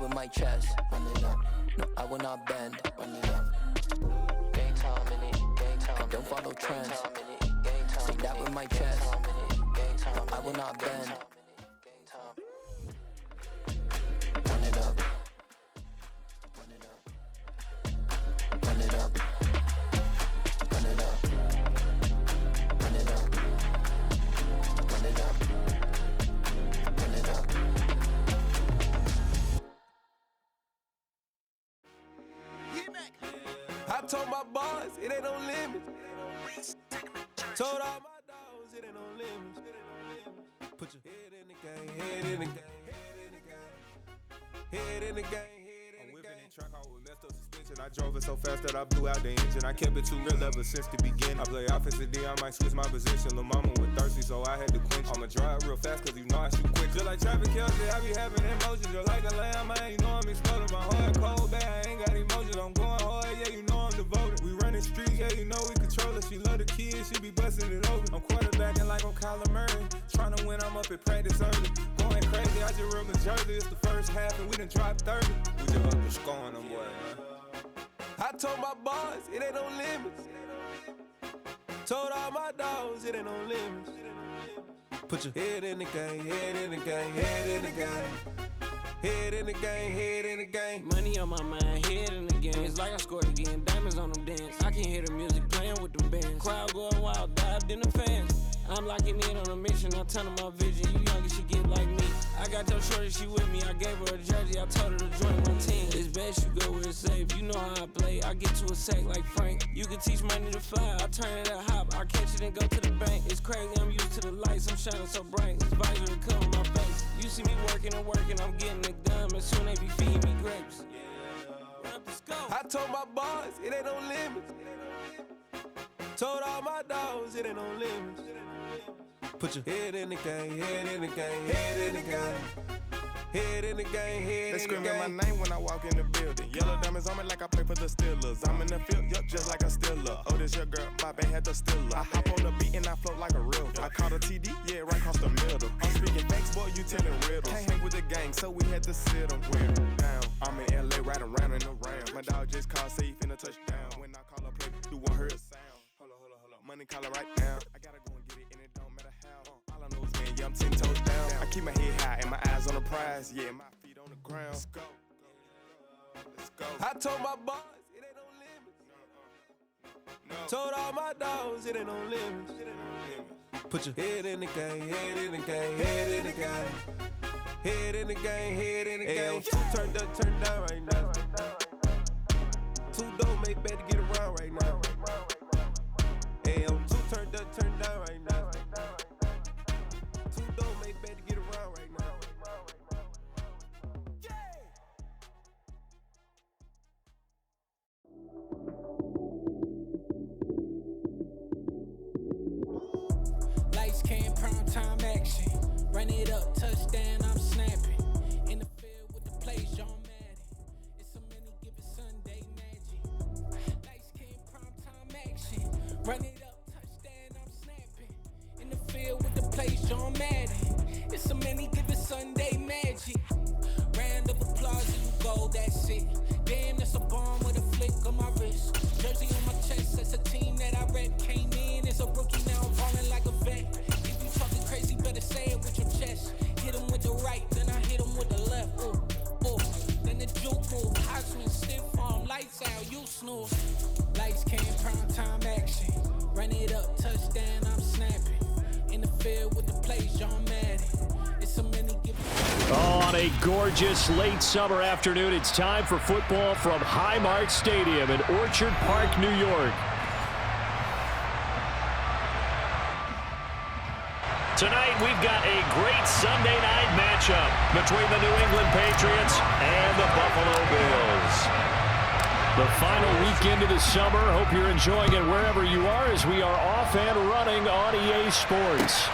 with my chest. Run it up. No, I will not bend. Run it up. Gang time in it. Gang time. I don't follow trends. Say that with my chest. No, I will not bend. Run it up. Run it up. Run it up. Run it up. Run it up. Run it up. Run it up. I told my boss it ain't no limits. Told all my dogs it ain't no limits. Put your head in the game, head in the game, head in the game, head in the game. I'm whipping in truck, I was messed up suspension. I drove it so fast that I blew out the engine. I kept it too real ever since the beginning. I play offensive D, I might switch my position. Lil' mama was thirsty, so I had to quench. I'ma drive real fast, cause you know I shoot quick. Just like traffic Kelsey, I be having emotions. Just like a lamb, man, you know I'm exploding. My heart cold, bad, I ain't got emotions. I'm going hard, yeah, you know I'm devoted. We running streets, yeah, you know we control it. She love the kids, she be busting it over. I'm quarterbacking like I'm Kyler Murray. Trying to win, I'm up at practice early. Going crazy, I just ripped the jersey. It's the first half and we done dropped 30. We just up to scoring them, boy, man. I told my boss it ain't no limits. Told all my dogs it ain't no limits. Put your head in the game, head in the game, head in the game. Head in the game, head in the game. Money on my mind, head in the game. It's like I scored again, diamonds on them dance. I can hear the music playing with them bands. Crowd going wild, dived in the fans. I'm locking in on a mission, I tell her my vision. You young and she get like me. I got your shorty, she with me. I gave her a jersey, I told her to join my team. It's best you go where it's safe. You know how I play. I get to a sack like Frank. You can teach money to fly. I turn it a hop. I catch it and go to the bank. It's crazy, I'm used to the lights. I'm shining so bright. This visor to cover my face. You see me working and working. I'm getting it done. And soon they be feeding me grapes. I told my boss it ain't no limits. Told all my dogs it ain't no limits. Put your head in the game, head in the game, head in the game. Head in the game, head in the game. They screaming my name when I walk in the building. Yellow diamonds on me like I play for the Steelers. I'm in the field, yup, just like a Steeler. Oh, this your girl, my band had the Steeler. I hop on the beat and I float like a river. I caught a TD, yeah, right across the middle. I'm speaking facts, boy, you telling riddles. Can't hang with the gang, so we had to sit them down. I'm in LA, riding around and around. My dog just called, say he finna touchdown. When I call a play, do one hear a sound. Hold up, money caller right now. I gotta go and get it, and it don't matter how. All I know is, man, yeah, I'm 10 toes down. I keep my head high and my eyes on the prize. Yeah, my feet on the ground. Let's go. Let's go. I told my boss it ain't no limits. No. Told all my dogs it ain't no limits. Put your head in the game, head in the game, head in the game. Head in the game, head in the game. Two turned up, turned down right now. Two don't make better get around right now. Hey, I'm two turned up, turned down right now. Two don't make better get around right now. Lights came, prime time action. Run it up, touchdown, I'm snapping. In the field with the plays, John Madden. It's a many given Sunday magic. Lights came, prime time action. Run it up, touchdown, I'm snapping. In the field with the plays, John Madden. It's a many given Sunday magic. Round of applause and you go, that's it. Damn, that's a bomb with a flick on my wrist. Jersey on my chest, that's a team that I rep. Came in as a rookie, now I'm falling like a vet. If you talking crazy, better say it with your chest. Hit him with the right, then I hit him with the left. Ooh, ooh. Then the juke move, high swing, stiff arm, lights out, you snooze. Lights came, prime time action. Run it up, touchdown, I'm snapping. In the field with the plays, John Madden. It's a many given. On a gorgeous late summer afternoon, it's time for football from Highmark Stadium in Orchard Park, New York. Tonight, we've got a great Sunday night matchup between the New England Patriots and the Buffalo Bills. The final weekend of the summer. Hope you're enjoying it wherever you are as we are off and running on EA Sports.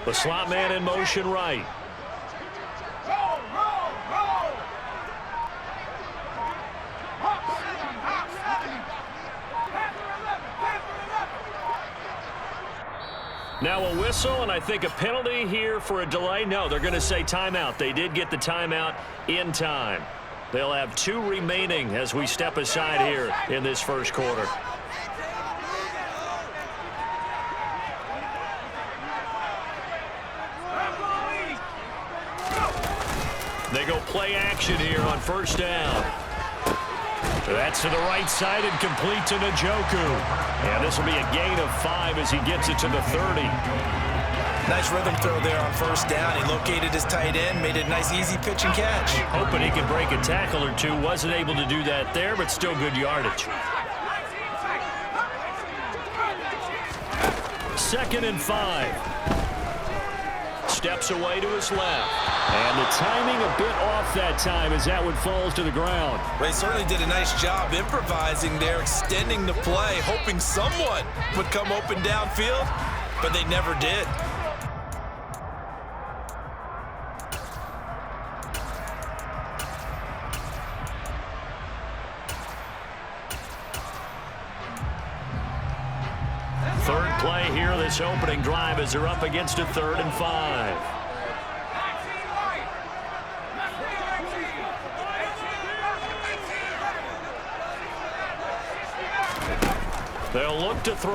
The slot man in motion right. Now a whistle, and I think a penalty here for a delay. No, they're going to say timeout. They did get the timeout in time. They'll have 2 remaining as we step aside here in this first quarter. They go play action here on first down. That's to the right side and complete to Njoku. And this will be a gain of 5 as he gets it to the 30. Nice rhythm throw there on first down. He located his tight end, made it a nice easy pitch and catch. Hoping he could break a tackle or two. Wasn't able to do that there, but still good yardage. 2nd and 5. Steps away to his left. And the timing a bit off that time as that one falls to the ground. They certainly did a nice job improvising there, extending the play, hoping someone would come open downfield, but they never did. Third play here, this opening drive, as they're up against a 3rd and 5. They'll look to throw.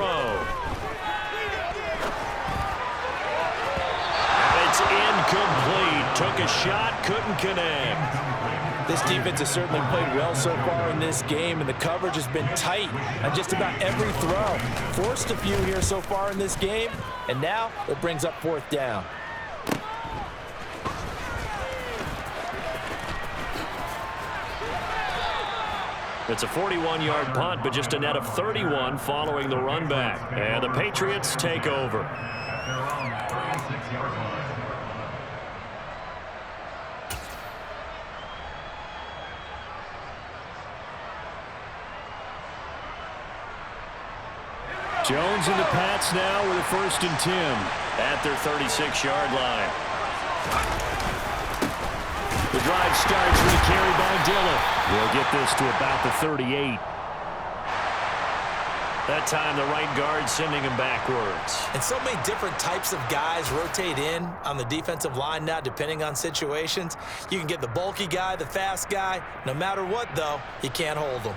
And it's incomplete. Took a shot, couldn't connect. This defense has certainly played well so far in this game, and the coverage has been tight on just about every throw. Forced a few here so far in this game, and now it brings up 4th down. It's a 41-yard punt, but just a net of 31 following the run back. And the Patriots take over. Jones and the Pats now with a 1st and 10 at their 36-yard line. The drive starts with a carry by Dillon. We'll get this to about the 38. That time the right guard sending him backwards. And so many different types of guys rotate in on the defensive line now, depending on situations. You can get the bulky guy, the fast guy. No matter what, though, you can't hold them.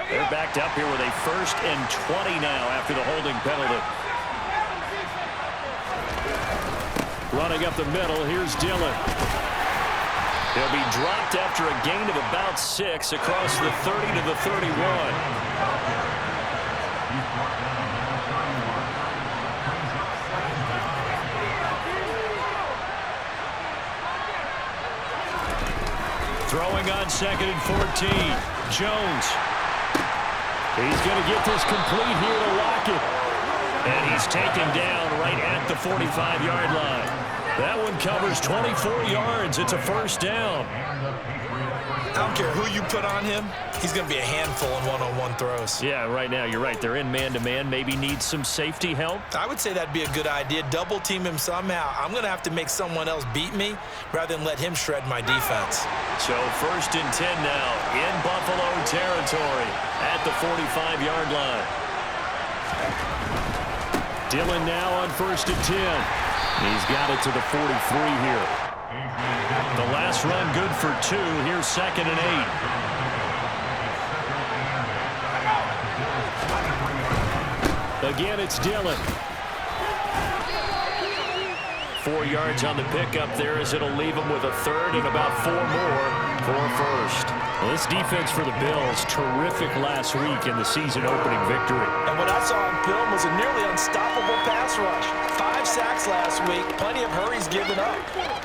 They're backed up here with a 1st and 20 now after the holding penalty. Running up the middle, here's Dillon. He'll be dropped after a gain of about 6 across the 30 to the 31. Throwing on 2nd and 14. Jones. He's going to get this complete here to Lockett. And he's taken down right at the 45-yard line. That one covers 24 yards. It's a 1st down. I don't care who you put on him. He's going to be a handful in one-on-one throws. Yeah, right now, you're right. They're in man-to-man. Maybe needs some safety help. I would say that'd be a good idea. Double team him somehow. I'm going to have to make someone else beat me rather than let him shred my defense. So 1st and 10 now in Buffalo territory at the 45-yard line. Dillon now on 1st and 10. He's got it to the 43 here. The last run good for 2. Here's 2nd and 8. Again, it's Dillon. 4 yards on the pickup there as it'll leave him with a 3rd and about 4 more for a 1st. Well, this defense for the Bills, terrific last week in the season-opening victory. And what I saw on film was a nearly unstoppable pass rush. 5 sacks last week, plenty of hurries given up.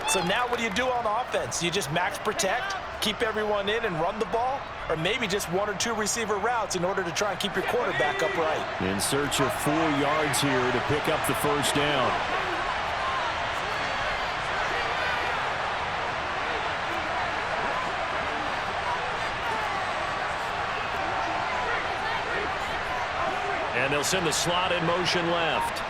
So now what do you do on offense? You just max protect, keep everyone in and run the ball? Or maybe just 1 or 2 receiver routes in order to try and keep your quarterback upright? In search of 4 yards here to pick up the 1st down. And they'll send the slot in motion left.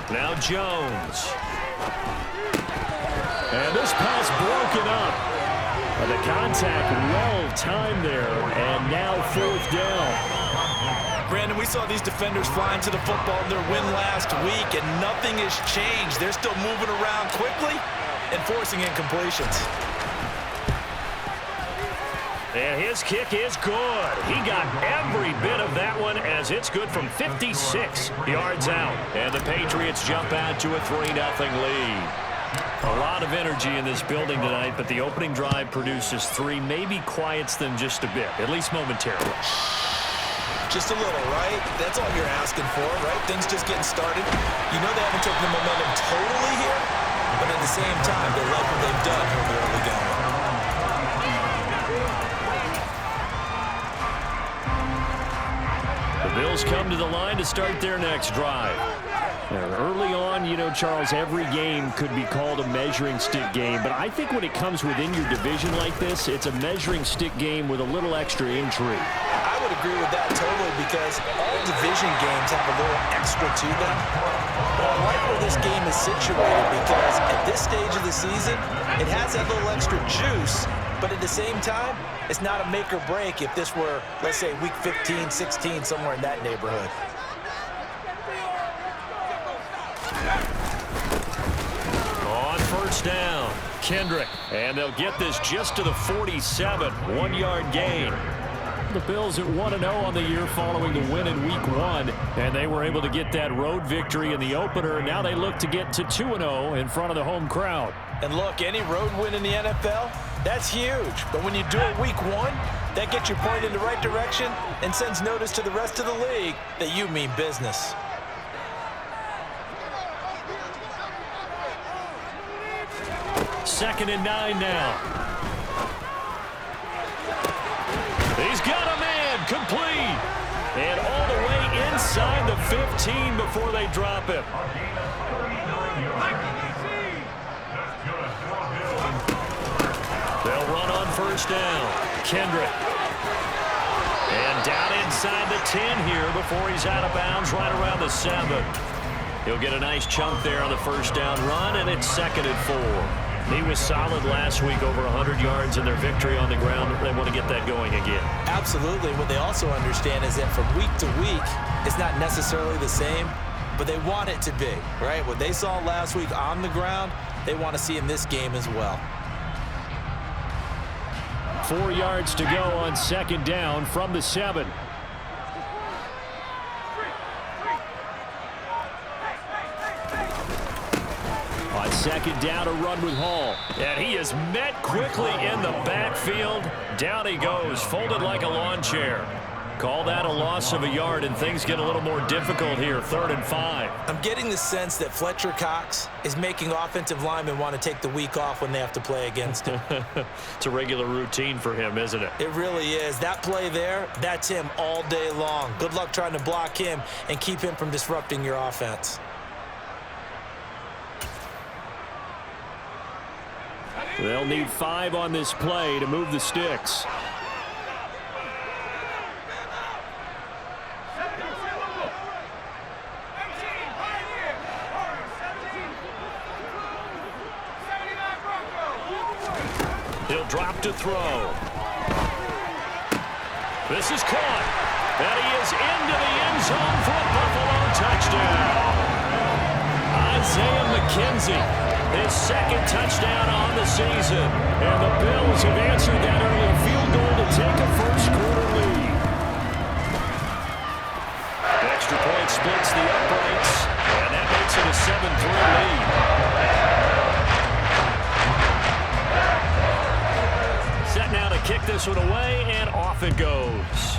Now Jones. And this pass broken up. The contact well timed there, and now fourth down. Brandon, we saw these defenders flying to the football in their win last week, and nothing has changed. They're still moving around quickly and forcing incompletions. And his kick is good. He got every bit of that one as it's good from 56 yards out. And the Patriots jump out to a 3-0 lead. A lot of energy in this building tonight, but the opening drive produces 3, maybe quiets them just a bit, at least momentarily. Just a little, right? That's all you're asking for, right? Things just getting started. You know they haven't taken the momentum totally here, but at the same time, they like what they've done here in the early going. The Bills come to the line to start their next drive. Early on, you know, Charles, every game could be called a measuring stick game, but I think when it comes within your division like this, it's a measuring stick game with a little extra intrigue. I would agree with that totally because all division games have a little extra to them. But I like where this game is situated because at this stage of the season, it has that little extra juice, but at the same time, it's not a make or break if this were, let's say, week 15, 16, somewhere in that neighborhood. On first down, Kendrick. And they'll get this just to the 47, 1-yard gain. The Bills at 1-0 on the year following the win in week 1. And they were able to get that road victory in the opener. Now they look to get to 2-0 in front of the home crowd. And look, any road win in the NFL, that's huge. But when you do it week 1, that gets you pointed in the right direction and sends notice to the rest of the league that you mean business. Second and 9 now. He's got a man complete. And all the way inside the 15 before they drop him. They'll run on first down. Kendrick. And down inside the 10 here before he's out of bounds right around the 7. He'll get a nice chunk there on the first down run, and it's 2nd and 4. He was solid last week, over 100 yards in their victory on the ground. They want to get that going again. Absolutely. What they also understand is that from week to week, it's not necessarily the same, but they want it to be, right? What they saw last week on the ground, they want to see in this game as well. 4 yards to go on 2nd down from the 7. On 2nd down, a run with Hall. And he is met quickly in the backfield. Down he goes, folded like a lawn chair. Call that a loss of a yard, and things get a little more difficult here, 3rd and 5. I'm getting the sense that Fletcher Cox is making offensive linemen want to take the week off when they have to play against him. It's a regular routine for him, isn't it? It really is. That play there, that's him all day long. Good luck trying to block him and keep him from disrupting your offense. They'll need 5 on this play to move the sticks. He'll drop to throw. This is caught. And he is into the end zone for a Buffalo touchdown. Isaiah McKenzie. His 2nd touchdown on the season. And the Bills have answered that early field goal to take a first-quarter lead. Extra point splits the uprights, and that makes it a 7-3 lead. Set now to kick this one away, and off it goes.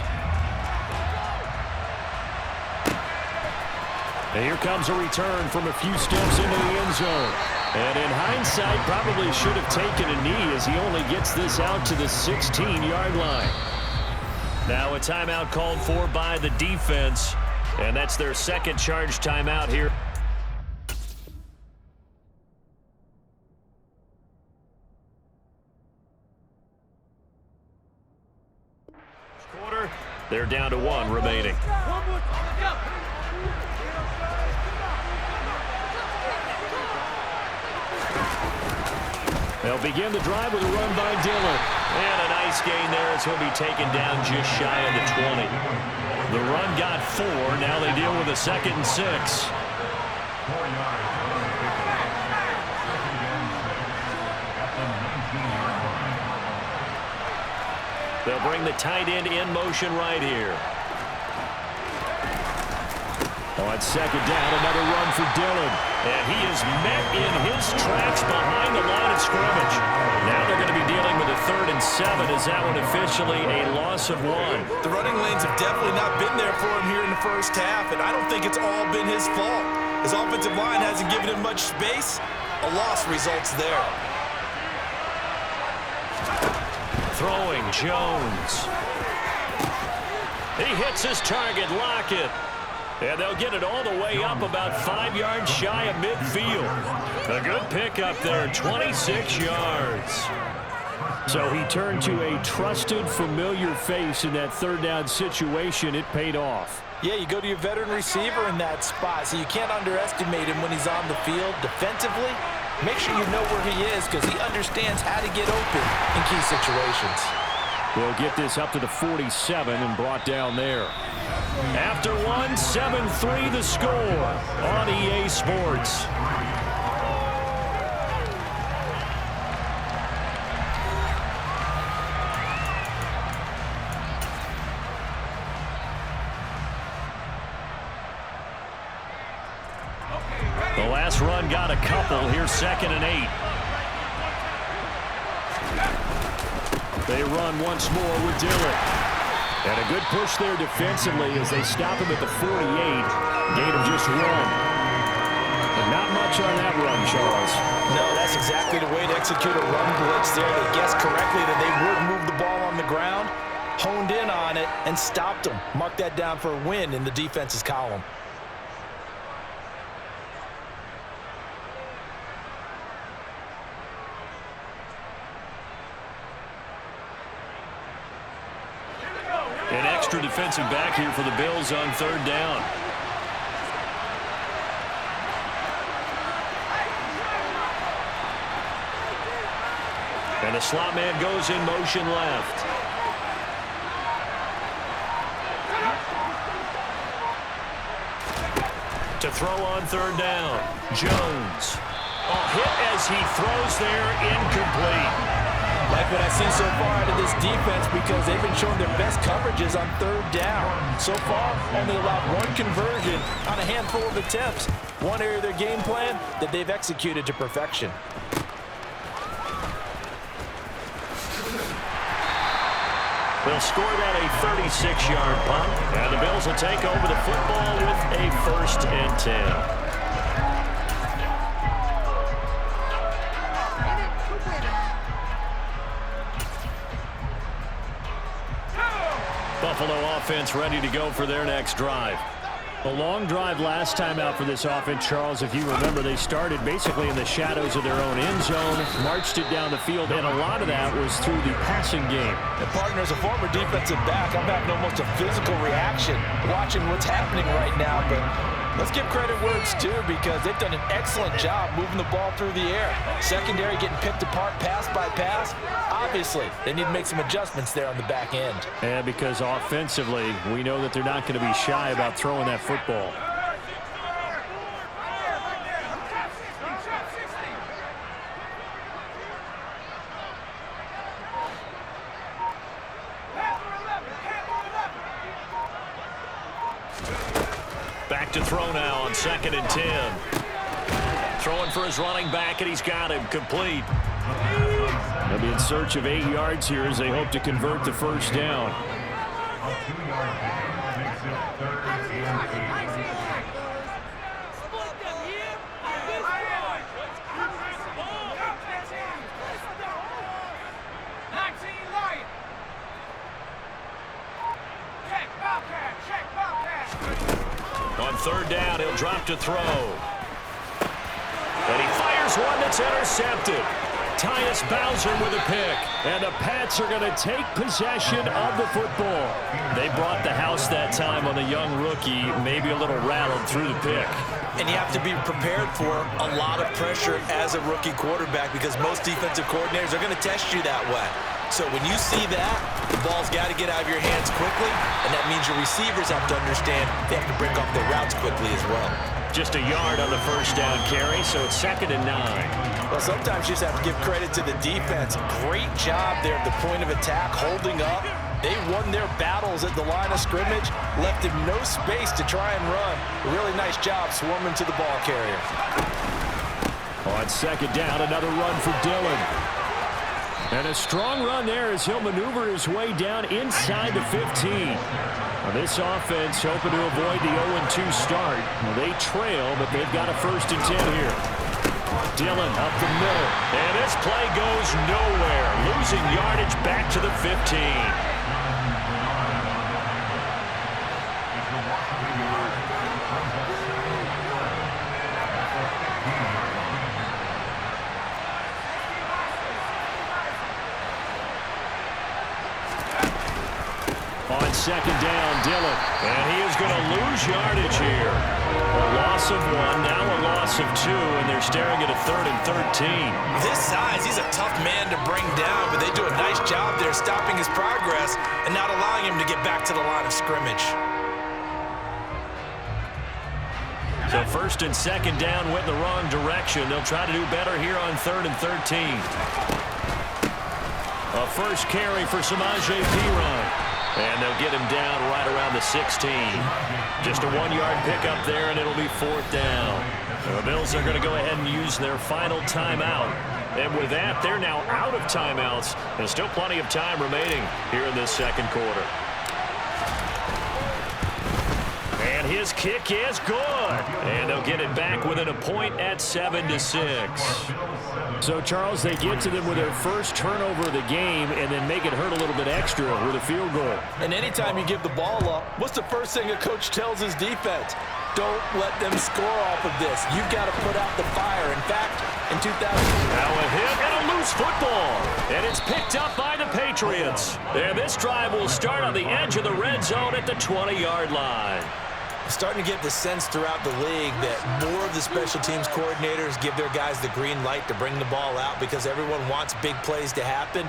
And here comes a return from a few steps into the end zone. And in hindsight, probably should have taken a knee as he only gets this out to the 16-yard line. Now a timeout called for by the defense, and that's their 2nd charge timeout here. quarter. They're down to 1 remaining. They'll begin the drive with a run by Dillon. And a nice gain there as he'll be taken down just shy of the 20. The run got 4. Now they deal with a 2nd and 6. They'll bring the tight end in motion right here. On 2nd down, another run for Dillon. And he is met in his tracks behind the line of scrimmage. Now they're going to be dealing with a 3rd and 7. Is that one officially a loss of 1? The running lanes have definitely not been there for him here in the first half, and I don't think it's all been his fault. His offensive line hasn't given him much space. A loss results there. Throwing Jones. He hits his target, Lockett. And they'll get it all the way up about 5 yards shy of midfield. A good pickup there, 26 yards. So he turned to a trusted, familiar face in that 3rd down situation. It paid off. Yeah, you go to your veteran receiver in that spot, so you can't underestimate him when he's on the field. Defensively, make sure you know where he is because he understands how to get open in key situations. They'll get this up to the 47 and brought down there. After 1, 7-3 the score on EA Sports. The last run got a couple. Here's 2nd and 8. They run once more with Dillon. And a good push there defensively as they stop him at the 48. Gain of just 1. But not much on that run, Charles. No, that's exactly the way to execute a run blitz there. They guessed correctly that they would move the ball on the ground, honed in on it, and stopped them. Mark that down for a win in the defense's column. An extra defensive back here for the Bills on 3rd down. And the slot man goes in motion left. To throw on 3rd down. Jones. A hit as he throws there, incomplete. Like what I've seen so far out of this defense because they've been showing their best coverages on 3rd down. So far, only allowed 1 conversion on a handful of attempts. One area of their game plan that they've executed to perfection. They'll score that a 36-yard punt, and the Bills will take over the football with a 1st and 10. Buffalo offense ready to go for their next drive. A long drive last time out for this offense, Charles. If you remember, they started basically in the shadows of their own end zone, marched it down the field, and a lot of that was through the passing game. And partner, as a former defensive back, I'm having almost a physical reaction watching what's happening right now, but let's give credit where it's due because they've done an excellent job moving the ball through the air. Secondary getting picked apart pass by pass. Obviously, they need to make some adjustments there on the back end. And because offensively, we know that they're not going to be shy about throwing that football. Back to throw now on 2nd and 10. Throwing for his running back, and he's got him complete. They'll be in search of 8 yards here as they hope to convert the 1st down. On 3rd down, he'll drop to throw. And he fires one that's intercepted. Tyus Bowser with a pick. And the Pats are going to take possession of the football. They brought the house that time on the young rookie, maybe a little rattled through the pick. And you have to be prepared for a lot of pressure as a rookie quarterback because most defensive coordinators are going to test you that way. So when you see that, the ball's got to get out of your hands quickly, and that means your receivers have to understand they have to break off their routes quickly as well. Just a yard on the first down carry, so it's 2nd and 9. Well, sometimes you just have to give credit to the defense. Great job there at the point of attack, holding up. They won their battles at the line of scrimmage, left him no space to try and run. A really nice job swarming to the ball carrier. On 2nd down, another run for Dillon. And a strong run there as he'll maneuver his way down inside the 15. Now this offense hoping to avoid the 0-2 start. Well, they trail, but they've got a 1st and 10 here. Dillon up the middle. And this play goes nowhere. Losing yardage back to the 15. On 2nd down, Dillon. And he is going to lose yardage here. A loss of 1, now a loss of 2, and they're staring at a 3rd and 13. This size, he's a tough man to bring down, but they do a nice job there stopping his progress and not allowing him to get back to the line of scrimmage. So 1st and 2nd down went in the wrong direction. They'll try to do better here on 3rd and 13. A first carry for Samaje Perine. And they'll get him down right around the 16. Just a 1-yard pickup there, and it'll be 4th down. The Bills are going to go ahead and use their final timeout. And with that, they're now out of timeouts. There's still plenty of time remaining here in this 2nd quarter. And his kick is good. And they'll get it back within a point at 7-6. So, Charles, they get to them with their first turnover of the game and then make it hurt a little bit extra with a field goal. And anytime you give the ball up, what's the first thing a coach tells his defense? Don't let them score off of this. You've got to put out the fire. In fact, in 2000... Now a hit and a loose football. And it's picked up by the Patriots. And this drive will start on the edge of the red zone at the 20-yard line. Starting to get the sense throughout the league that more of the special teams coordinators give their guys the green light to bring the ball out because everyone wants big plays to happen.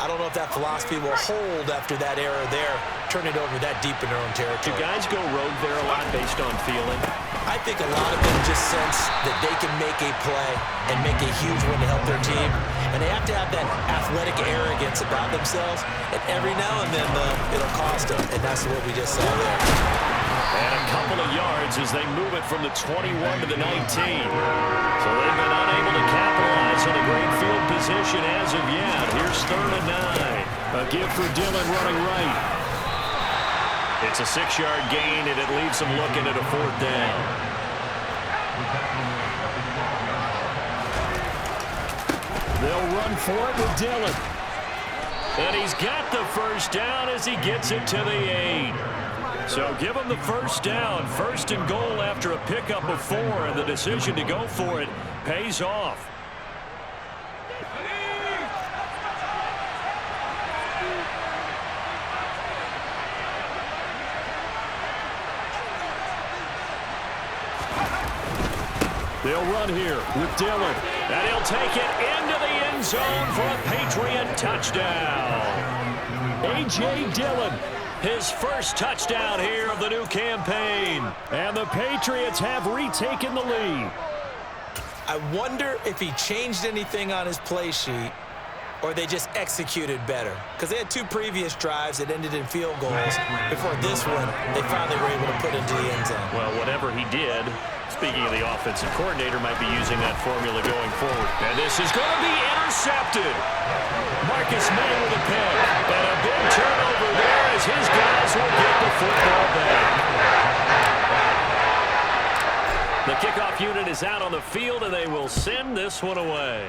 I don't know if that philosophy will hold after that era there, turn it over that deep in their own territory. Do guys go rogue there a lot based on feeling? I think a lot of them just sense that they can make a play and make a huge one to help their team. And they have to have that athletic arrogance about themselves. And every now and then, it'll cost them. And that's what we just saw there. And a couple of yards as they move it from the 21 to the 19. So they've been unable to capitalize on a great field position as of yet. Here's 3rd and 9. A give for Dillon running right. It's a 6-yard gain, and it leaves them looking at a 4th down. They'll run for it with Dillon. And he's got the first down as he gets it to the 8. So give him the first down. 1st and goal after a pickup of 4, and the decision to go for it pays off. They'll run here with Dillon, and he'll take it into the end zone for a Patriot touchdown. A.J. Dillon, his first touchdown here of the new campaign. And the Patriots have retaken the lead. I wonder if he changed anything on his play sheet or they just executed better. Because they had 2 previous drives that ended in field goals. Before this one, they finally were able to put into the end zone. Well, whatever he did, speaking of the offensive coordinator, might be using that formula going forward. And this is going to be intercepted. Marcus May with a pick. And a big turnover there as his guys will get the football back. The kickoff unit is out on the field, and they will send this one away.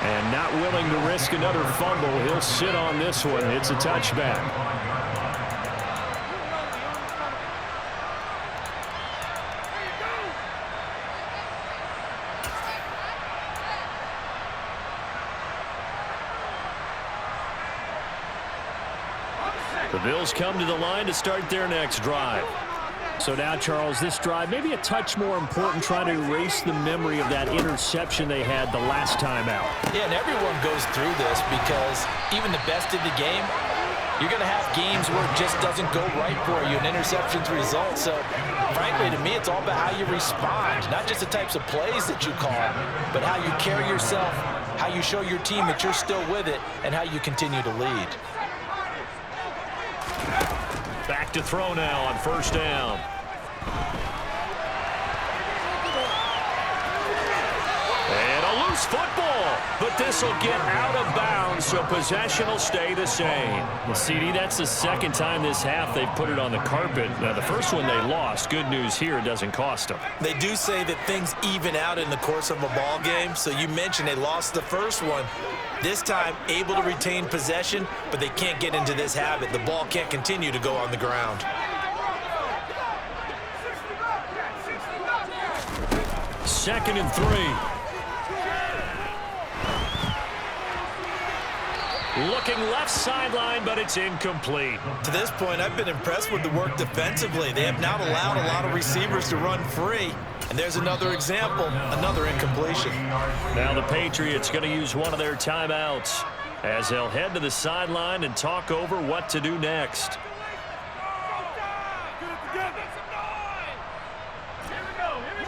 And not willing to risk another fumble, he'll sit on this one. It's a touchback. The Bills come to the line to start their next drive. So now, Charles, this drive maybe a touch more important, trying to erase the memory of that interception they had the last time out. Yeah, and everyone goes through this because even the best in the game, you're going to have games where it just doesn't go right for you, and interceptions result. So, frankly, to me, it's all about how you respond, not just the types of plays that you call, but how you carry yourself, how you show your team that you're still with it, and how you continue to lead. Back to throw now on first down. And a loose football, but this will get out of bounds, so possession will stay the same. Well, CD, that's the second time this half they've put it on the carpet. Now, the first one they lost. Good news here, it doesn't cost them. They do say that things even out in the course of a ball game, so you mentioned they lost the first one. This time, able to retain possession, but they can't get into this habit. The ball can't continue to go on the ground. Second and 3. Looking left sideline, but it's incomplete. To this point, I've been impressed with the work defensively. They have not allowed a lot of receivers to run free. And there's another example, another incompletion. Now the Patriots going to use one of their timeouts as they'll head to the sideline and talk over what to do next.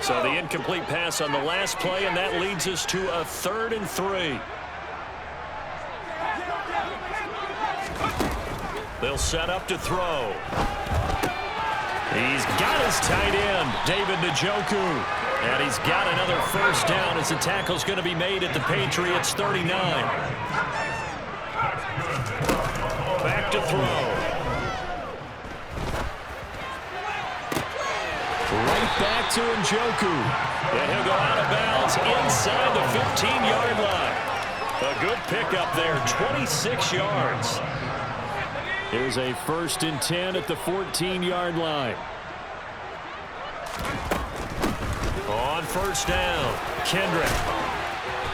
So the incomplete pass on the last play, and that leads us to a 3rd and 3. They'll set up to throw. He's got his tight end, David Njoku. And he's got another first down as the tackle's going to be made at the Patriots' 39. Back to throw. Right back to Njoku. And he'll go out of bounds inside the 15-yard line. A good pickup there, 26 yards. Here's a 1st and 10 at the 14-yard line. On first down, Kendrick.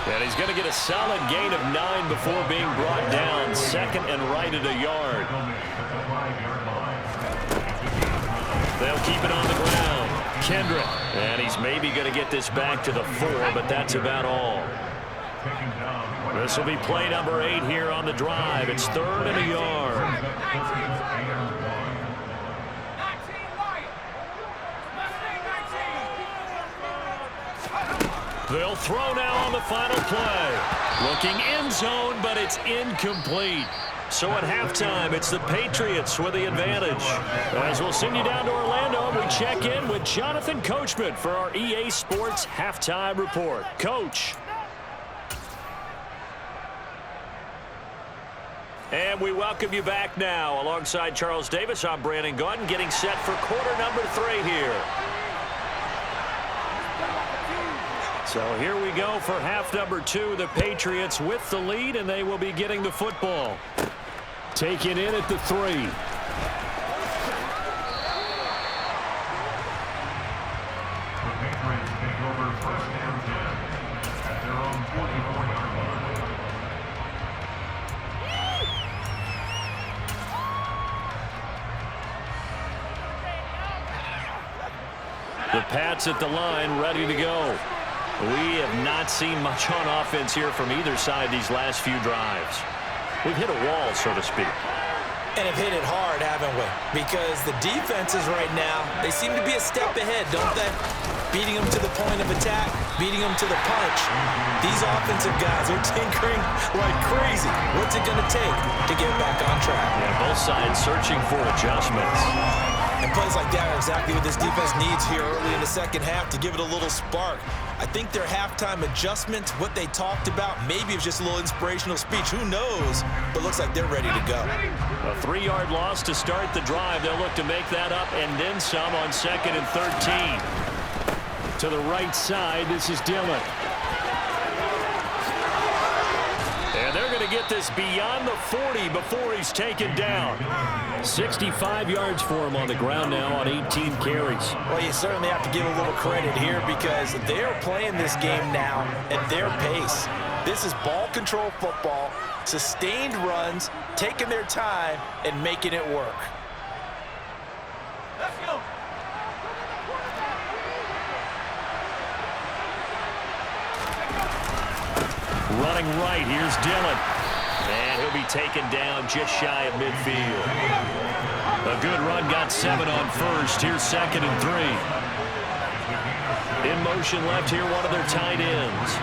And he's going to get a solid gain of 9 before being brought down. 2nd and right at a yard. They'll keep it on the ground. Kendrick. And he's maybe going to get this back to the 4, but that's about all. This will be play number 8 here on the drive. It's 3rd and a yard. They'll throw now on the final play. Looking end zone, but it's incomplete. So at halftime, it's the Patriots with the advantage. As we'll send you down to Orlando, we check in with Jonathan Coachman for our EA Sports Halftime Report. Coach. And we welcome you back now. Alongside Charles Davis, I'm Brandon Gordon, getting set for quarter number 3 here. So here we go for half number 2. The Patriots with the lead, and they will be getting the football. Taken in at the 3. The Pats at the line, ready to go. We have not seen much on offense here from either side these last few drives. We've hit a wall, so to speak. And have hit it hard, haven't we? Because the defenses right now, they seem to be a step ahead, don't they? Beating them to the point of attack, beating them to the punch. These offensive guys are tinkering like crazy. What's it going to take to get back on track? Yeah, both sides searching for adjustments. And plays like that are exactly what this defense needs here early in the second half to give it a little spark. I think their halftime adjustments, what they talked about, maybe it was just a little inspirational speech. Who knows? But looks like they're ready to go. A 3-yard loss to start the drive. They'll look to make that up and then some on 2nd and 13. To the right side, this is Dillon. And they're going to get this beyond the 40 before he's taken down. 65 yards for him on the ground now on 18 carries. Well, you certainly have to give a little credit here because they're playing this game now at their pace. This is ball control football, sustained runs, taking their time, and making it work. Let's go. Running right, here's Dillon. And he'll be taken down just shy of midfield. A good run, got 7 on first. Here's 2nd and 3. In motion left here, one of their tight ends.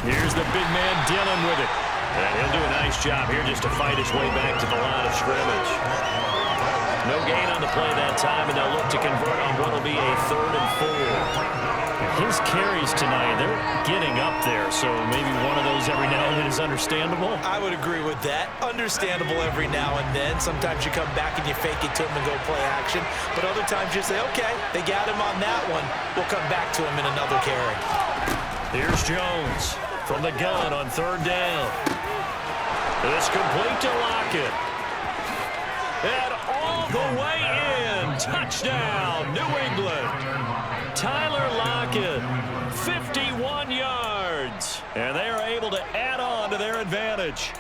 Here's the big man, Dillon, with it. And he'll do a nice job here just to fight his way back to the line of scrimmage. No gain on the play that time, and they'll look to convert on what will be a 3rd and 4. His carries tonight, they're getting up there, so maybe one of those every now and then is understandable. I would agree with that. Understandable every now and then. Sometimes you come back and you fake it to him and go play action. But other times you say, okay, they got him on that one. We'll come back to him in another carry. Here's Jones from the gun on 3rd down. It's complete to Lockett. And all the way in. Touchdown, New England. Tyler Lockett, 51 yards. And they are able to add on to their advantage.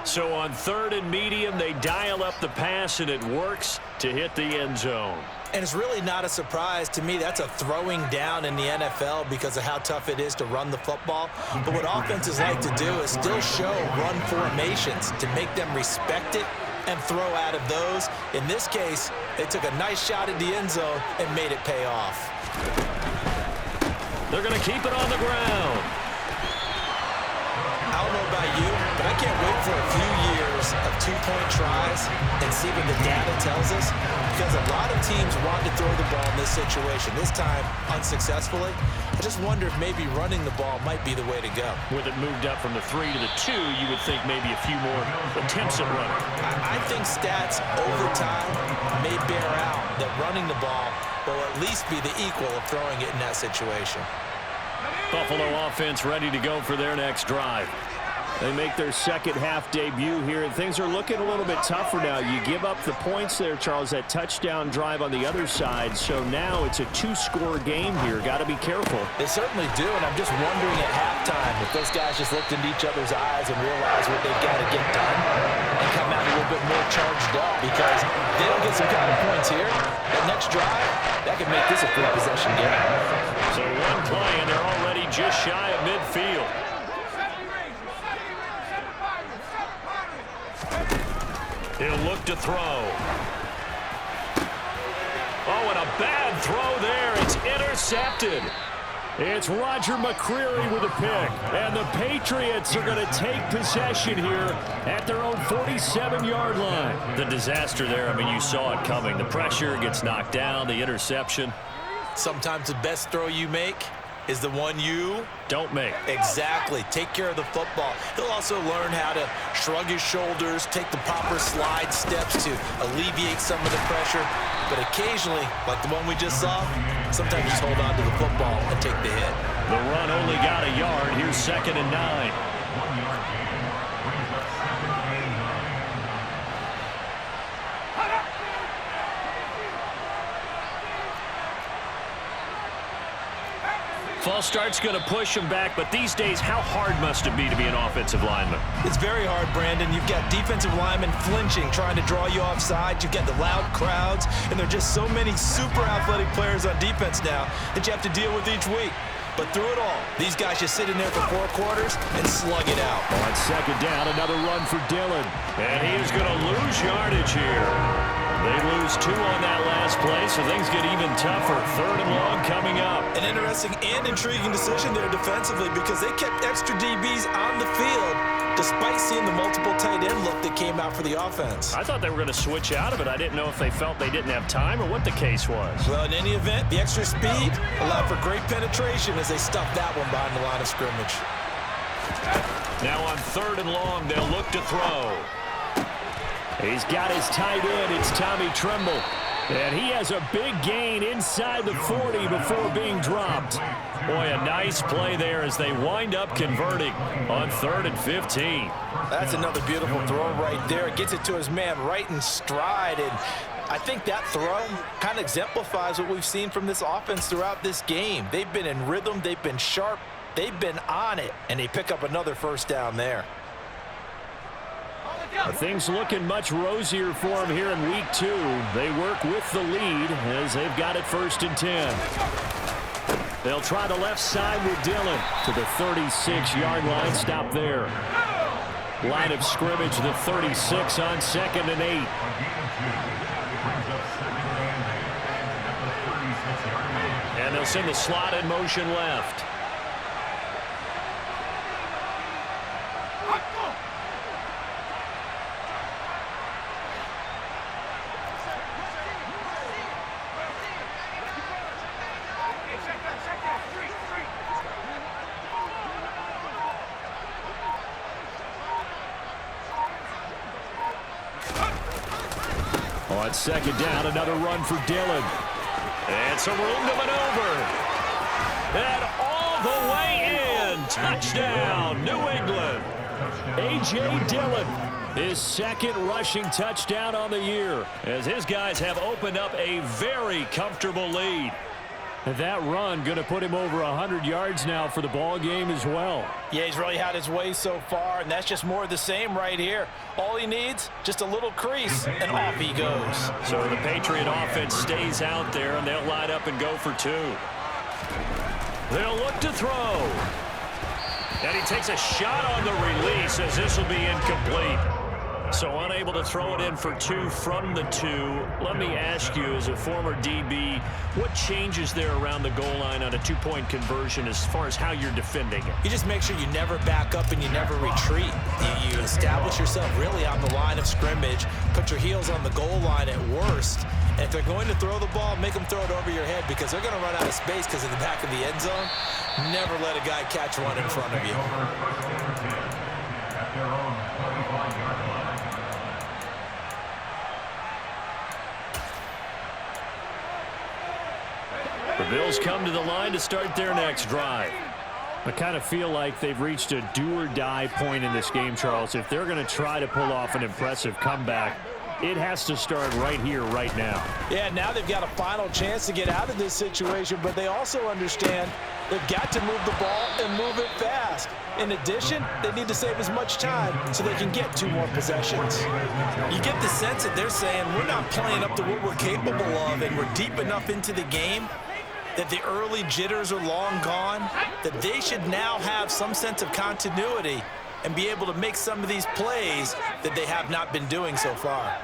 So on 3rd and medium, they dial up the pass, and it works to hit the end zone. And it's really not a surprise to me. That's a throwing down in the NFL because of how tough it is to run the football. But what offenses like to do is still show run formations to make them respect it and throw out of those. In this case, they took a nice shot at the end zone and made it pay off. They're going to keep it on the ground. I don't know about you, but I can't wait for a few years of 2-point tries and see what the data tells us, because a lot of teams want to throw the ball in this situation, this time unsuccessfully. I just wonder if maybe running the ball might be the way to go. With it moved up from the 3 to the 2, you would think maybe a few more attempts at running. I think stats over time may bear out that running the ball will at least be the equal of throwing it in that situation. Buffalo offense ready to go for their next drive. They make their second half debut here, and things are looking a little bit tougher now. You give up the points there, Charles, that touchdown drive on the other side. So now it's a 2-score game here. Got to be careful. They certainly do, and I'm just wondering at halftime if those guys just looked into each other's eyes and realized what they've got to get done and come out a little bit more charged up, because if they don't get some kind of points here, that next drive, that could make this a 3-possession game. So one play, and they're already just shy of midfield. He'll look to throw. Oh, and a bad throw there. It's intercepted. It's Roger McCreary with a pick. And the Patriots are going to take possession here at their own 47-yard line. The disaster there, I mean, you saw it coming. The pressure gets knocked down, the interception. Sometimes the best throw you make is the one you don't make. Exactly. Take care of the football. He'll also learn how to shrug his shoulders, take the proper slide steps to alleviate some of the pressure. But occasionally, like the one we just saw, sometimes just hold on to the football and take the hit. The run only got a yard. Here's 2nd and 9. False start's going to push him back, but these days, how hard must it be to be an offensive lineman? It's very hard, Brandon. You've got defensive linemen flinching, trying to draw you offside. You've got the loud crowds, and there are just so many super athletic players on defense now that you have to deal with each week. But through it all, these guys just sit in there for 4 quarters and slug it out. On 2nd down, another run for Dillon. And he is going to lose yardage here. They lose 2 on that last play, so things get even tougher. 3rd and long coming up. An interesting and intriguing decision there defensively, because they kept extra DBs on the field despite seeing the multiple tight end look that came out for the offense. I thought they were going to switch out of it. I didn't know if they felt they didn't have time or what the case was. Well, in any event, the extra speed allowed for great penetration as they stuffed that one behind the line of scrimmage. Now on 3rd and long, they'll look to throw. He's got his tight end. It's Tommy Tremble. And he has a big gain inside the 40 before being dropped. Boy, a nice play there as they wind up converting on 3rd and 15. That's another beautiful throw right there. Gets it to his man right in stride. And I think that throw kind of exemplifies what we've seen from this offense throughout this game. They've been in rhythm. They've been sharp. They've been on it, and they pick up another first down there. Things looking much rosier for them here in week 2. They work with the lead as they've got it 1st and 10. They'll try the left side with Dillon to the 36-yard line. Stop there. Line of scrimmage, the 36 on 2nd and 8. And they'll send the slot in motion left. On 2nd down, another run for Dillon. And some room to maneuver. And all the way in. Touchdown, New England. A.J. Dillon, his 2nd rushing touchdown on the year, as his guys have opened up a very comfortable lead. And that run going to put him over 100 yards now for the ball game as well. Yeah, he's really had his way so far, and that's just more of the same right here. All he needs, just a little crease, and off he goes. So the Patriot offense stays out there, and they'll line up and go for 2. They'll look to throw. And he takes a shot on the release as this will be incomplete. So unable to throw it in for 2 from the 2. Let me ask you, as a former DB, what changes there around the goal line on a 2-point conversion as far as how you're defending it? You just make sure you never back up and you never retreat. You establish yourself really on the line of scrimmage, put your heels on the goal line at worst. And if they're going to throw the ball, make them throw it over your head, because they're going to run out of space because in the back of the end zone, never let a guy catch one in front of you. The Bills come to the line to start their next drive. I kind of feel like they've reached a do-or-die point in this game, Charles. If they're going to try to pull off an impressive comeback, it has to start right here, right now. Yeah, now they've got a final chance to get out of this situation, but they also understand they've got to move the ball and move it fast. In addition, they need to save as much time so they can get 2 more possessions. You get the sense that they're saying we're not playing up to what we're capable of, and we're deep enough into the game that the early jitters are long gone, that they should now have some sense of continuity and be able to make some of these plays that they have not been doing so far.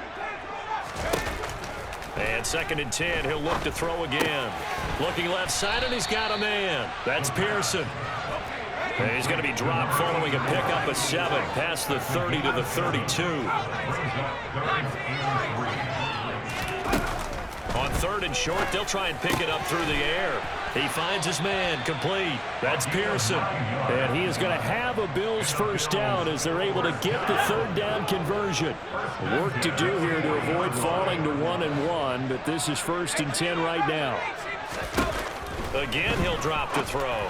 And 2nd and 10, he'll look to throw again. Looking left side, and he's got a man. That's Pearson. And he's going to be dropped following a pickup of 7 past the 30 to the 32. On 3rd and short, they'll try and pick it up through the air. He finds his man, complete. That's Pearson. And he is going to have a Bills first down as they're able to get the 3rd down conversion. Work to do here to avoid falling to 1-1, but this is 1st and 10 right now. Again, he'll drop to throw.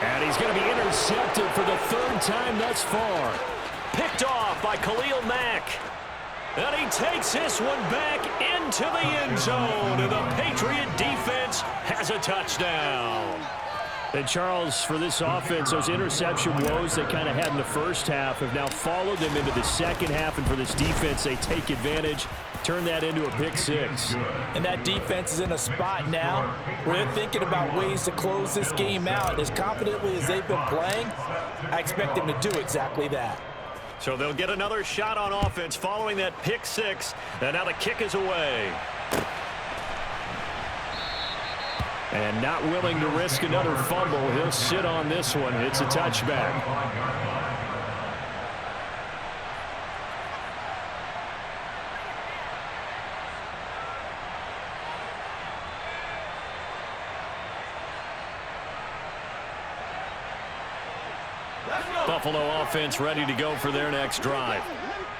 And he's going to be intercepted for the 3rd time thus far. Picked off by Khalil Mack. And he takes this one back into the end zone, and the Patriot defense has a touchdown. And Charles, for this offense, those interception woes they kind of had in the first half have now followed them into the second half, and for this defense, they take advantage, turn that into a pick 6. And that defense is in a spot now where they're thinking about ways to close this game out. And as confidently as they've been playing, I expect them to do exactly that. So they'll get another shot on offense following that pick 6, and now the kick is away. And not willing to risk another fumble, he'll sit on this one. It's a touchback. Buffalo offense ready to go for their next drive.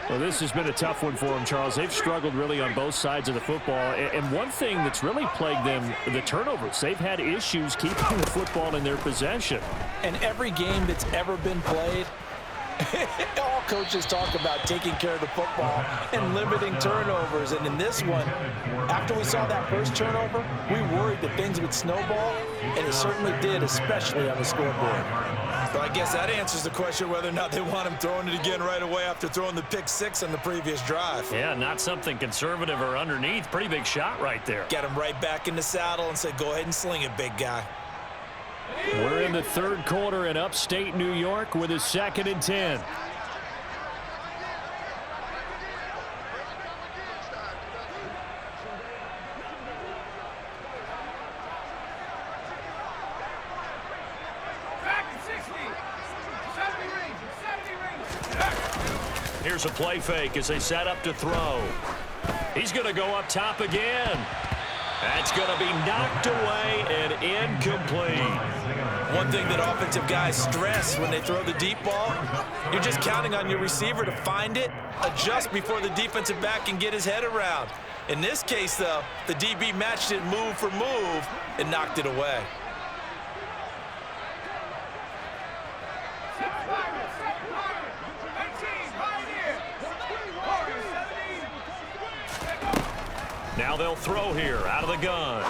Well, this has been a tough one for them, Charles. They've struggled really on both sides of the football. And one thing that's really plagued them, the turnovers. They've had issues keeping the football in their possession. And every game that's ever been played, All coaches talk about taking care of the football and limiting turnovers. And in this one, after we saw that first turnover, we worried that things would snowball, and it certainly did, especially on the scoreboard. Well, I guess that answers the question whether or not they want him throwing it again right away after throwing the pick six on the previous drive. Yeah, not something conservative or underneath. Pretty big shot right there. Get him right back in the saddle and say, go ahead and sling it, big guy. We're in the third quarter in upstate New York with a 2nd and 10. Here's a play fake as they set up to throw. He's going to go up top again. That's going to be knocked away and incomplete. One thing that offensive guys stress when they throw the deep ball, you're just counting on your receiver to find it, adjust before the defensive back can get his head around. In this case, though, the DB matched it move for move and knocked it away. Now they'll throw here out of the gun.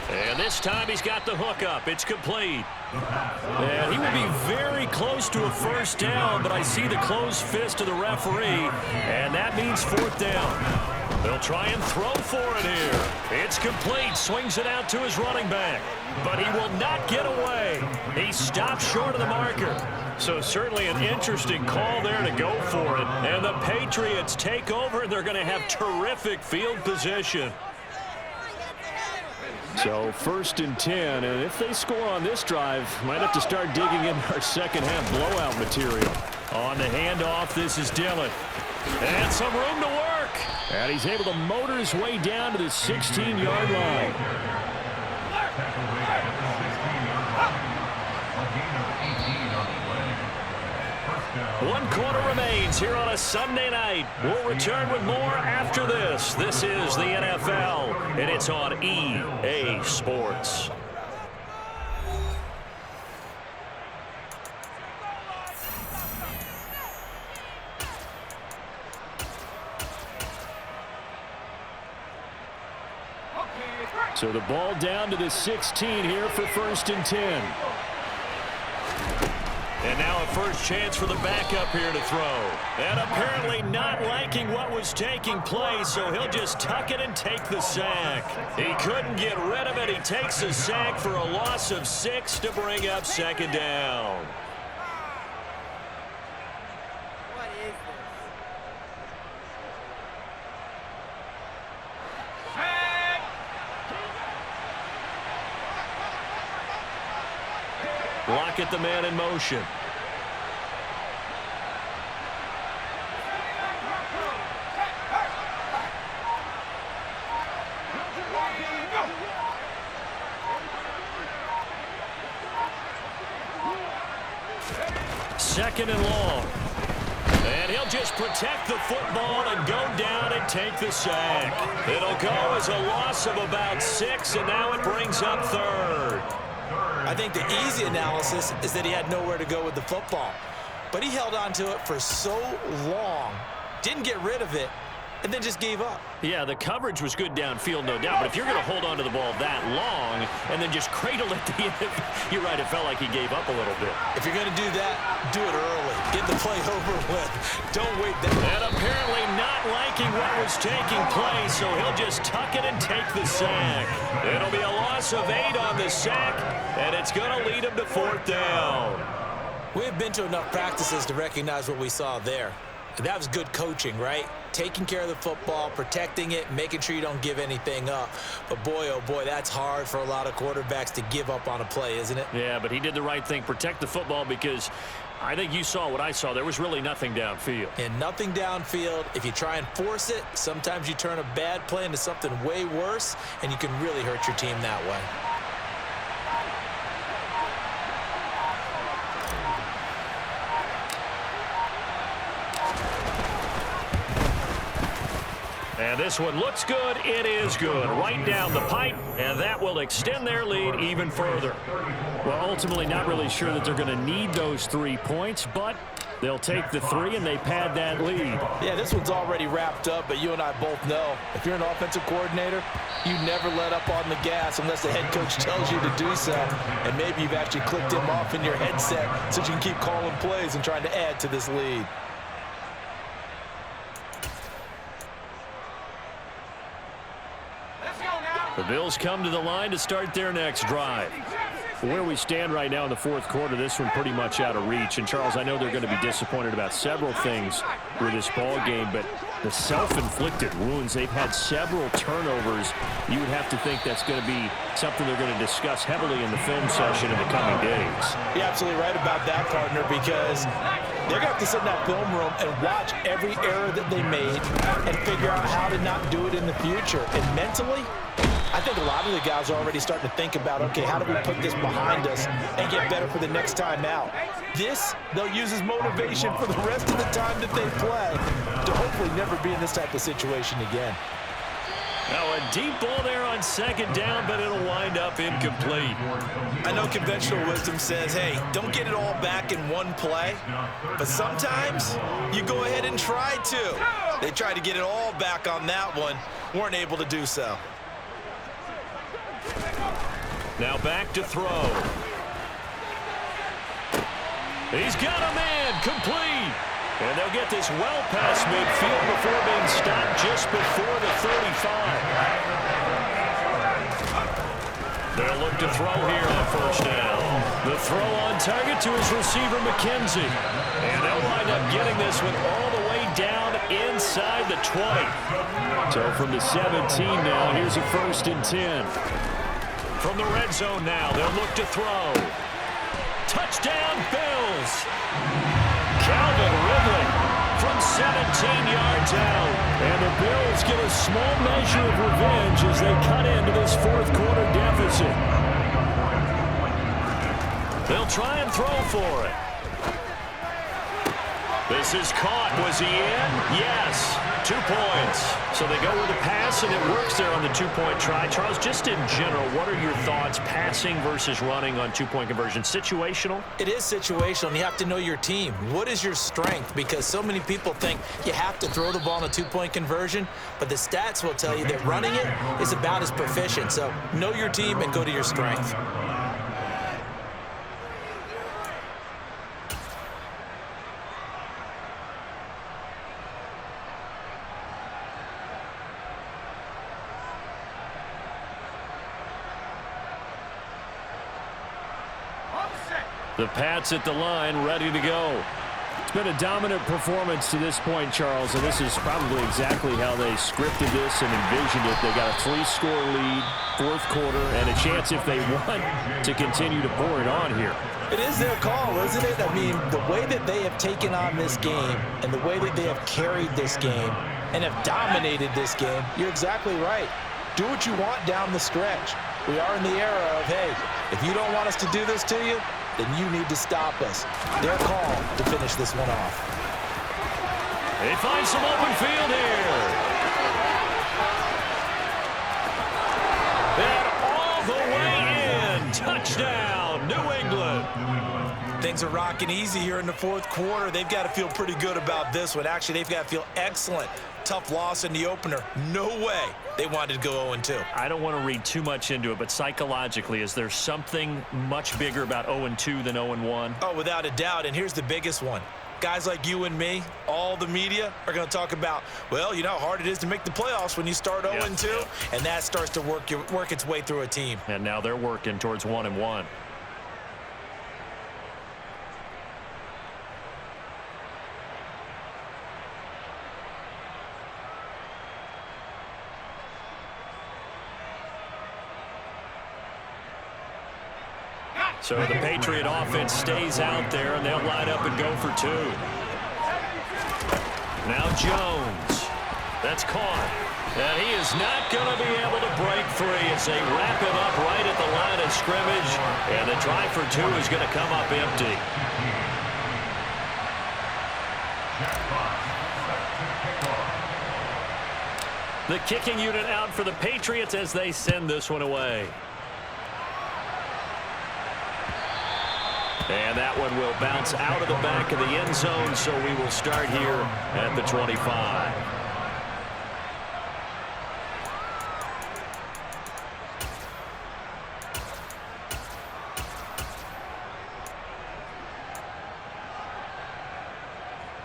And this time he's got the hook up. It's complete. And he would be very close to a first down, but I see the closed fist of the referee, and that means 4th down. They'll try and throw for it here. It's complete. Swings it out to his running back, but he will not get away. He stops short of the marker. So certainly an interesting call there to go for it. And the Patriots take over, and they're going to have terrific field position. So 1st and 10, and if they score on this drive, might have to start digging in our second-half blowout material. On the handoff, this is Dillon. And some room to work. And he's able to motor his way down to the 16-yard line. One quarter remains here on a Sunday night. We'll return with more after this. This is the NFL, and it's on EA Sports. So the ball down to the 16 here for 1st and 10. And now a first chance for the backup here to throw. And apparently not liking what was taking place, so he'll just tuck it and take the sack. He couldn't get rid of it. He takes the sack for a loss of 6 to bring up 2nd down. Lockett the man in motion. Second and long. And he'll just protect the football and go down and take the sack. It'll go as a loss of about 6, and now it brings up 3rd. I think the easy analysis is that he had nowhere to go with the football. But he held on to it for so long, didn't get rid of it, and then just gave up. Yeah, the coverage was good downfield, no doubt. But if you're going to hold on to the ball that long and then just cradle it at the end, you're right, it felt like he gave up a little bit. If you're going to do that, do it early. Get the play over with. Don't wait that. And apparently not liking what was taking place, so he'll just tuck it and take the sack. It'll be a loss of 8 on the sack, and it's going to lead him to 4th down. We've been to enough practices to recognize what we saw there. That was good coaching, right? Taking care of the football, protecting it, making sure you don't give anything up. But boy, oh boy, that's hard for a lot of quarterbacks to give up on a play, isn't it? Yeah, but he did the right thing. Protect the football, because I think you saw what I saw. There was really nothing downfield. And nothing downfield. If you try and force it, sometimes you turn a bad play into something way worse, and you can really hurt your team that way. And And this one looks good. It is good. Right down the pipe, and that will extend their lead even further. Well, ultimately not really sure that they're going to need those 3 points, but they'll take the 3 and they pad that lead. Yeah, this one's already wrapped up, but you and I both know if you're an offensive coordinator, you never let up on the gas unless the head coach tells you to do so. And maybe you've actually clicked him off in your headset so you can keep calling plays and trying to add to this lead. The Bills come to the line to start their next drive. Where we stand right now in the fourth quarter, this one pretty much out of reach. And, Charles, I know they're going to be disappointed about several things with this ball game, but the self-inflicted wounds, they've had several turnovers. You would have to think that's going to be something they're going to discuss heavily in the film session in the coming days. You're absolutely right about that, partner, because they're going to have to sit in that film room and watch every error that they made and figure out how to not do it in the future. And mentally, I think a lot of the guys are already starting to think about, okay, how do we put this behind us and get better for the next time out? This, they'll use as motivation for the rest of the time that they play to hopefully never be in this type of situation again. Now a deep ball there on second down, but it'll wind up incomplete. I know conventional wisdom says, hey, don't get it all back in one play, but sometimes you go ahead and try to. They tried to get it all back on that one, weren't able to do so. Now back to throw. He's got a man, complete. And they'll get this well past midfield before being stopped just before the 35. They'll look to throw here on first down. The throw on target to his receiver, McKenzie. And they'll wind up getting this one all the way down inside the 20. So from the 17 now, here's a 1st and 10. From the red zone now, they'll look to throw. Touchdown, Bills! Calvin Ridley from 17 yards out. And the Bills get a small measure of revenge as they cut into this fourth quarter deficit. They'll try and throw for it. This is caught. Was he in? Yes. 2 points. So they go with a pass, and it works there on the 2-point try. Charles, just in general, what are your thoughts passing versus running on 2-point conversion? Situational? It is situational, and you have to know your team. What is your strength? Because so many people think you have to throw the ball on a 2-point conversion, but the stats will tell you that running it is about as proficient. So know your team and go to your strength. The Pats at the line, ready to go. It's been a dominant performance to this point, Charles, and this is probably exactly how they scripted this and envisioned it. They got a 3-score lead, fourth quarter, and a chance, if they want, to continue to pour it on here. It is their call, isn't it? I mean, the way that they have taken on this game and the way that they have carried this game and have dominated this game, you're exactly right. Do what you want down the stretch. We are in the era of, hey, if you don't want us to do this to you, then you need to stop us. Their call to finish this one off. They find some open field here. And all the way in. Touchdown, New England. Things are rocking easy here in the fourth quarter. They've got to feel pretty good about this one. Actually, they've got to feel excellent. Tough loss in the opener. No way they wanted to go 0-2. I don't want to read too much into it, but psychologically, is there something much bigger about 0-2 than 0-1? Oh, without a doubt, and here's the biggest one. Guys like you and me, all the media, are going to talk about, well, you know how hard it is to make the playoffs when you start 0-2, and that starts to work its way through a team. And now they're working towards 1-1. So the Patriot offense stays out there, and they'll line up and go for 2. Now Jones. That's caught. And he is not going to be able to break free as they wrap him up right at the line of scrimmage. And the try for 2 is going to come up empty. The kicking unit out for the Patriots as they send this one away. And that one will bounce out of the back of the end zone, so we will start here at the 25.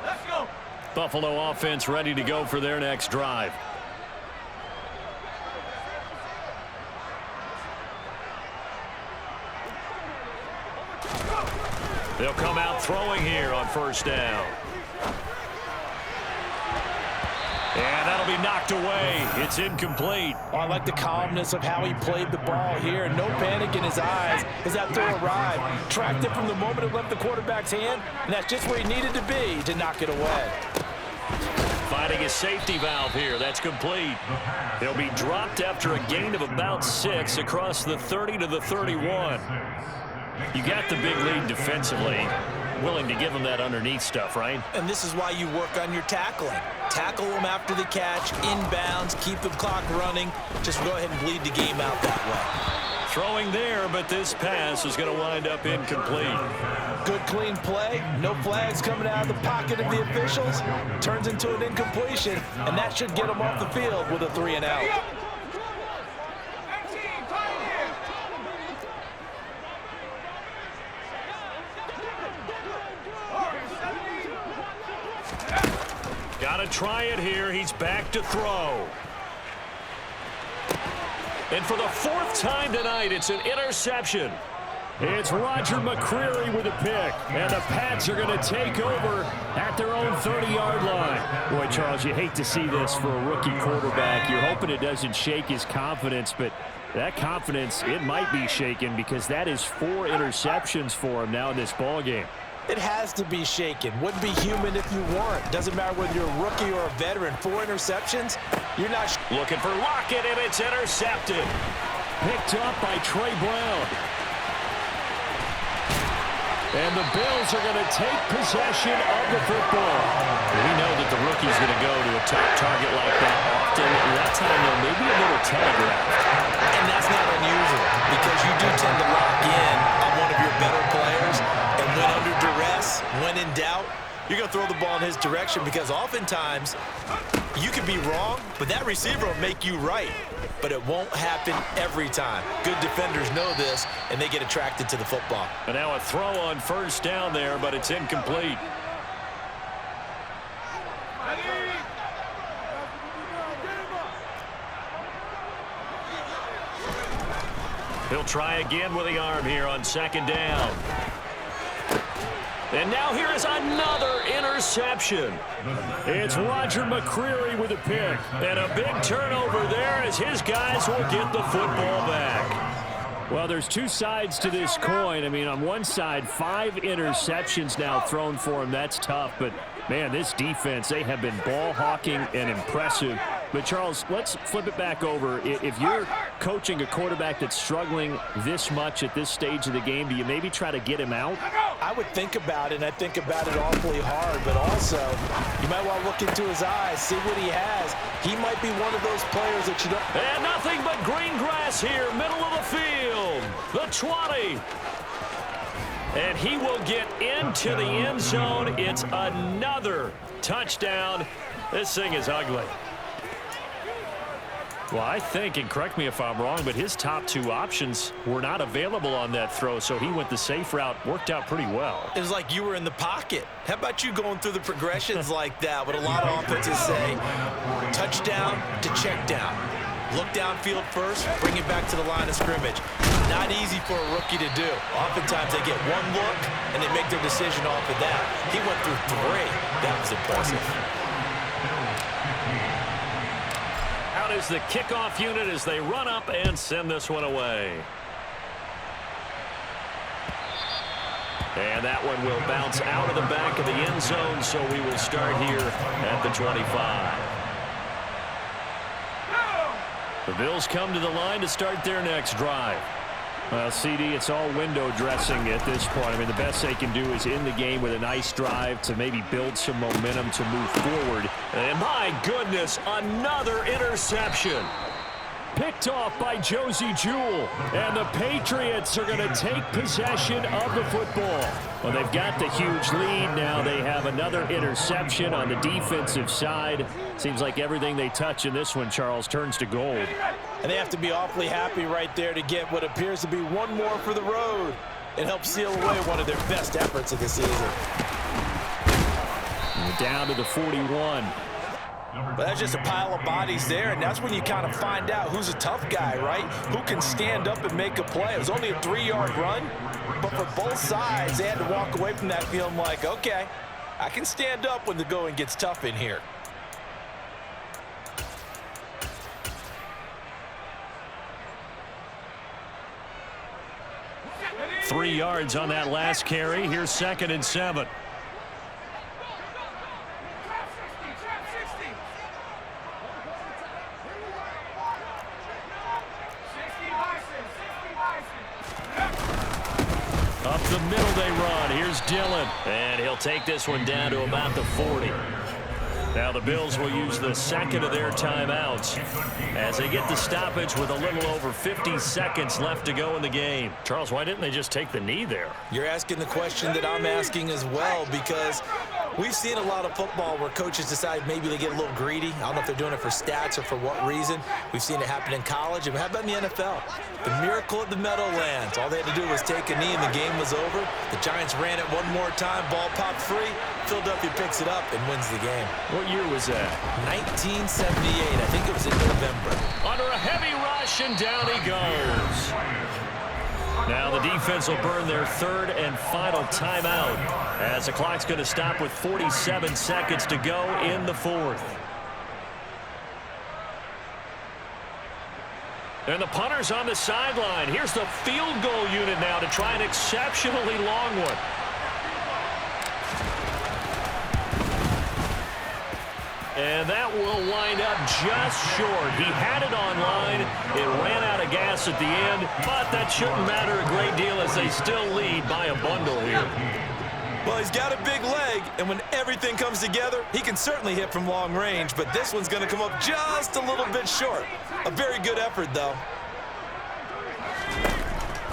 Let's go. Buffalo offense ready to go for their next drive. They'll come out throwing here on first down. And that'll be knocked away. It's incomplete. Oh, I like the calmness of how he played the ball here. No panic in his eyes as that throw arrived. Tracked it from the moment it left the quarterback's hand, and that's just where he needed to be to knock it away. Finding a safety valve here. That's complete. He'll be dropped after a gain of about 6 across the 30 to the 31. You got the big lead defensively. Willing to give him that underneath stuff, right? And this is why you work on your tackling. Tackle them after the catch, inbounds, keep the clock running. Just go ahead and bleed the game out that way. Throwing there, but this pass is going to wind up incomplete. Good, clean play. No flags coming out of the pocket of the officials. Turns into an incompletion, and that should get him off the field with a 3-and-out. Got to try it here. He's back to throw. And for the 4th time tonight, it's an interception. It's Roger McCreary with a pick. And the Pats are going to take over at their own 30-yard line. Boy, Charles, you hate to see this for a rookie quarterback. You're hoping it doesn't shake his confidence, but that confidence, it might be shaken because that is 4 interceptions for him now in this ballgame. It has to be shaken. Wouldn't be human if you weren't. Doesn't matter whether you're a rookie or a veteran. 4 interceptions, you're not... Looking for Lockett, and it's intercepted. Picked up by Trey Brown. And the Bills are going to take possession of the football. We know that the rookie's going to go to a top target like that often. That time, though, maybe a little telegraphed. And that's not unusual because you do tend to lock in on one of your better players. And when under duress, when in doubt, you're going to throw the ball in his direction because oftentimes you could be wrong, but that receiver will make you right. But it won't happen every time. Good defenders know this, and they get attracted to the football. And now a throw on first down there, but it's incomplete. He'll try again with the arm here on second down. And now here is another interception. It's Roger McCreary with a pick. And a big turnover there as his guys will get the football back. Well, there's 2 sides to this coin. I mean, on one side, 5 interceptions now thrown for him. That's tough. But, man, this defense, they have been ball hawking and impressive. But, Charles, let's flip it back over. If you're coaching a quarterback that's struggling this much at this stage of the game, do you maybe try to get him out? I would think about it, and I think about it awfully hard. But also, you might want to look into his eyes, see what he has. He might be one of those players that you don't... And nothing but green grass here, middle of the field. The 20. And he will get into the end zone. It's another touchdown. This thing is ugly. Well, I think, and correct me if I'm wrong, but his top 2 options were not available on that throw, so he went the safe route, worked out pretty well. It was like you were in the pocket. How about you going through the progressions like that? What a lot of offenses say, touchdown to check down. Look downfield first, bring it back to the line of scrimmage. Not easy for a rookie to do. Oftentimes they get one look, and they make their decision off of that. He went through 3. That was impressive. Is the kickoff unit as they run up and send this one away. And that one will bounce out of the back of the end zone, so we will start here at the 25. The Bills come to the line to start their next drive. Well, CD, it's all window dressing at this point. I mean, the best they can do is in the game with a nice drive to maybe build some momentum to move forward. And my goodness, another interception. Picked off by Josie Jewell. And the Patriots are going to take possession of the football. Well, they've got the huge lead. Now they have another interception on the defensive side. Seems like everything they touch in this one, Charles, turns to gold. And they have to be awfully happy right there to get what appears to be one more for the road. It helps seal away one of their best efforts of the season. And down to the 41. But that's just a pile of bodies there, and that's when you kind of find out who's a tough guy, right? Who can stand up and make a play. It was only a 3-yard run, but for both sides, they had to walk away from that feeling like, okay, I can stand up when the going gets tough in here. Three yards on that last carry. Here's 2nd and 7. Up the middle they run. Here's Dillon. And he'll take this one down to about the 40. Now the Bills will use the second of their timeouts as they get the stoppage with a little over 50 seconds left to go in the game. Charles, why didn't they just take the knee there? You're asking the question that I'm asking as well, because we've seen a lot of football where coaches decide maybe they get a little greedy. I don't know if they're doing it for stats or for what reason. We've seen it happen in college. And how about in the NFL? The miracle of the Meadowlands. All they had to do was take a knee and the game was over. The Giants ran it one more time. Ball popped free. Philadelphia picks it up and wins the game. What year was that? 1978. I think it was in November. Under a heavy rush, and down he goes. Now the defense will burn their third and final timeout as the clock's going to stop with 47 seconds to go in the fourth. And the punter's on the sideline. Here's the field goal unit now to try an exceptionally long one. And that will wind up just short. He had it on line. It ran out of gas at the end, but that shouldn't matter a great deal as they still lead by a bundle here. Well, he's got a big leg, and when everything comes together, he can certainly hit from long range, but this one's going to come up just a little bit short. A very good effort, though.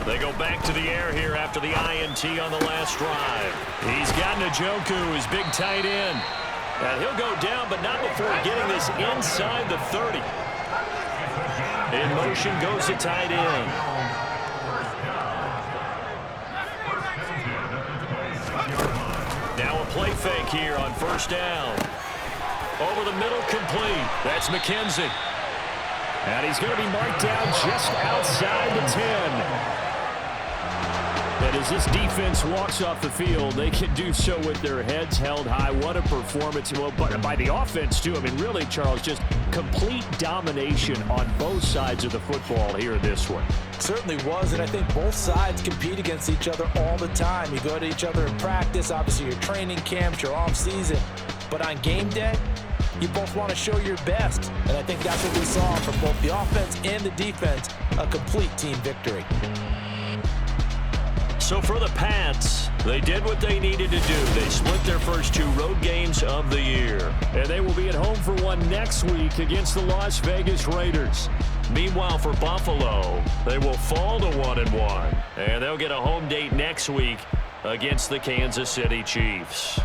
They go back to the air here after the INT on the last drive. He's got Njoku, his big tight end. And he'll go down, but not before getting this inside the 30. In motion goes the tight end. Now a play fake here on first down. Over the middle, complete. That's McKenzie. And he's going to be marked down just outside the 10. And as this defense walks off the field, they can do so with their heads held high. What a performance. Well, but by the offense, too. I mean, really, Charles, just complete domination on both sides of the football here in this one. Certainly was, and I think both sides compete against each other all the time. You go to each other in practice, obviously your training camps, your off-season. But on game day, you both want to show your best. And I think that's what we saw from both the offense and the defense, a complete team victory. So for the Pats, they did what they needed to do. They split their first two road games of the year. And they will be at home for one next week against the Las Vegas Raiders. Meanwhile, for Buffalo, they will fall to 1-1. And they'll get a home date next week against the Kansas City Chiefs.